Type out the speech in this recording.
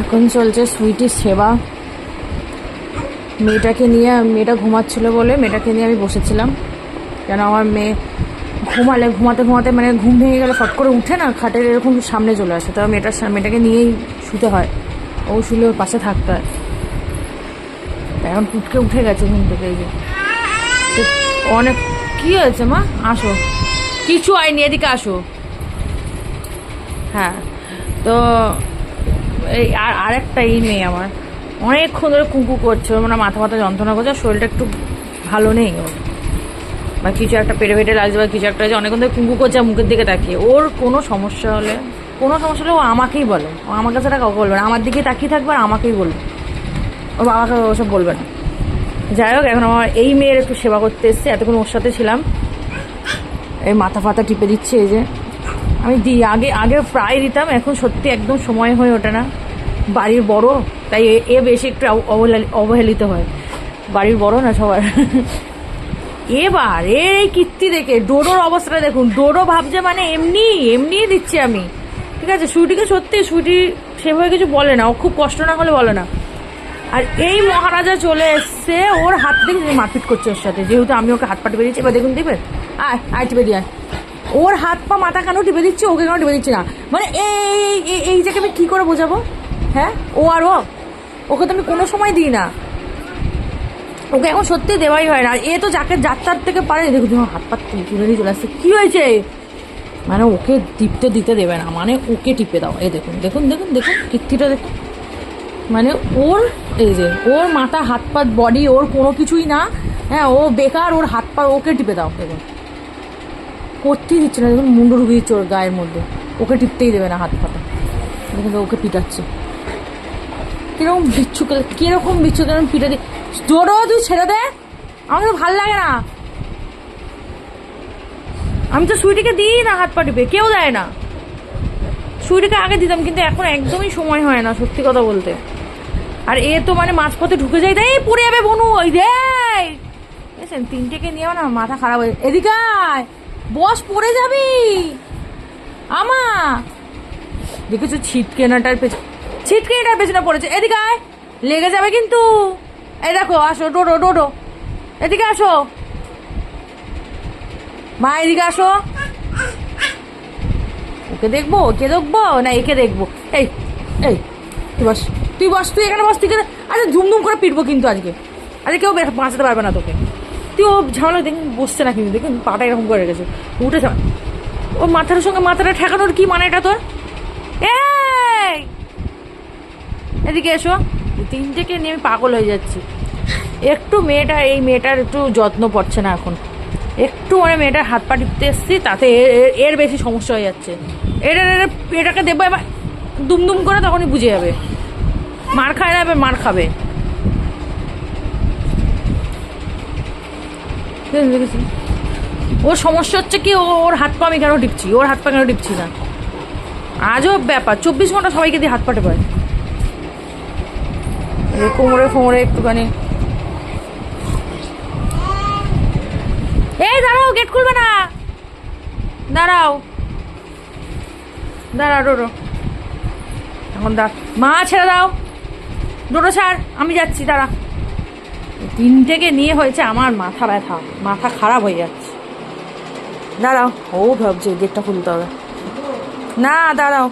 এখন চলছে সুইটির সেবা। মেয়েটাকে নিয়ে, মেয়েটা ঘুমাচ্ছিল বলে মেয়েটাকে নিয়ে আমি বসেছিলাম, কেন আমার মেয়ে ঘুমাতে ঘুমাতে মানে ঘুম ভেঙে গেলে ফট করে উঠে না, খাটের এরকম সামনে চলে আসে, তো মেয়েটাকে নিয়েই শুতে হয়, ও শুলে ওর পাশে থাকতে হয়। এখন টুটকে উঠে গেছে ঘুম থেকে। এই যে অনেক কী হয়েছে মা, আসো, কিছু আইনি, এদিকে আসো। হ্যাঁ, তো এই আরেকটা এই মেয়ে আমার অনেকক্ষণ ধরে কুকু করছে, ওর মানে মাথা যন্ত্রণা করছে, শরীরটা একটু ভালো নেই ওর, বা কিছু একটা পেটে লাগছে বা কিছু একটা, অনেকক্ষণ ধরে কুকু করছে মুখের দিকে তাকিয়ে। ওর কোনো সমস্যা হলে ও আমাকেই বলে, ও আমার কাছে কাউকে বলবে না, আমার দিকে তাকিয়ে থাকবে আর আমাকেই বলবে, ওর বাবাকে ওসব বলবে না। যাই হোক, এখন আমার এই মেয়ের একটু সেবা করতে এসছে, এতক্ষণ ওর সাথে ছিলাম। এই মাথা টিপে দিচ্ছে, এই যে আমি দিই, আগে প্রায় দিতাম, এখন সত্যি একদম সময় হয়ে ওঠে না, বাড়ির বড় তাই এ বেশি একটু অবহেলিত হয়, বাড়ির বড় না সবার। এবার এই কীর্তি দেখে ডোডোর অবস্থাটা দেখুন, ডোডো ভাবছে মানে এমনিই দিচ্ছি আমি, ঠিক আছে। সুইটিকে সত্যি, সুইটি সেভাবে কিছু বলে না, ও খুব কষ্ট না হলে বলে না। আর এই মহারাজা চলে এসছে, ওর হাত থেকে মারপিট করছে ওর সাথে, যেহেতু আমি ওকে হাত পা টিপে দিচ্ছি। এবার দেখুন, দিবে আয় টিপে দিয়ে, ওর হাত পা মাথা কেন টিপে দিচ্ছে, ওকে কেন টিপে দিচ্ছি না, মানে এই জায়গায় আমি কী করে বোঝাবো? হ্যাঁ, ওকে তো আমি কোনো সময় দিই না, ওকে এখন সত্যি দেওয়াই হয় না। এ তো যাকে যাত্রার থেকে পারে, দেখুন হাত পা তুলে নিয়ে চলে আসছে, কী হয়েছে, মানে ওকে টিপতে দিতে দেবে না, মানে ওকে টিপে দাও। দেখুন কীর্তিটা দেখুন, মানে ওর এই যে ওর মাথা হাত পা বডি ওর কোনো কিছুই না, হ্যাঁ, ও বেকার, ওর হাত পা ওকে টিপে দাও। দেখুন করতেই দিচ্ছে না, দেখুন মুন্ডু ঢুকে দিচ্ছে ওর গায়ের মধ্যে, ওকে টিপতেই দেবে না হাত পাটা। দেখুন ওকে পিটাচ্ছে, কিরকম বিচ্ছু কেরকম পিটা দিয়ে। ডোডো তুই ছেড়ে দে, আমার তো ভাল লাগে না, আমি তো সুইটিকে দিই না হাত পা টিপে, কেউ দেয় না। সুইটিকে আগে দিতাম, কিন্তু এখন একদমই সময় হয় না সত্যি কথা বলতে। আর এ তো মানে মাঝপথে ঢুকে যায়, তাই পড়ে যাবে বনু, ওই রে বুঝছেন, তিনটেকে নিয়েও না মাথা খারাপ হয়ে। এদিকে বস, পড়ে যাবি আমা, দেখেছো ছিটকেনাটার পেছনে পড়েছে। এদিকে লেগে যাবে কিন্তু, এই দেখো, আসো ডোডো এদিকে আসো মা, এদিকে আসো। ওকে দেখবো না একে দেখবো? এই তুই বস তুই এখানে বস, তুই আচ্ছা ধুমধুম করে পিটবো কিন্তু আজকে কেউ বাঁচাতে পারবে না তোকে। তুই ও ঝামেলা দেখুন, বসছে না কিন্তু, দেখুন পাটা এরকম করে রেখেছে, উঠে যা, ওর মাথার সঙ্গে মাথাটা ঠেকানোর কি মানে এটা তোর? এদিকে এসো, তিনটেকে নিয়ে আমি পাগল হয়ে যাচ্ছি। একটু এই মেয়েটার একটু যত্ন পড়ছে না এখন, একটু মানে মেয়েটার হাত পা টিপতে এসছি, তাতে এর বেশি সমস্যা হয়ে যাচ্ছে। এটাকে দেবো এবার দুমদুম করে, তখনই বুঝে যাবে, মার খায় না, এবার মার খাবে। ওর সমস্যা হচ্ছে কি, ওর হাত পা আমি কেন টিপছি, ওর হাত পা কেন টিপছি না, আজব ব্যাপার। 24 ঘন্টা সবাইকে দিয়ে হাত পাটে পায়, কোমরে একটুখানি। এই দাঁড়াও, গেট খুলবে না, দাঁড়াও ডোডো, এখন মা ছেড়ে দাও, ডোডো ছাড়, আমি যাচ্ছি, দাঁড়া। তিনটেকে নিয়ে হয়েছে আমার মাথা ব্যথা, মাথা খারাপ হয়ে যাচ্ছে। দাঁড়াও, ও ভাবছে গেটটা খুলতে হবে না, দাঁড়াও।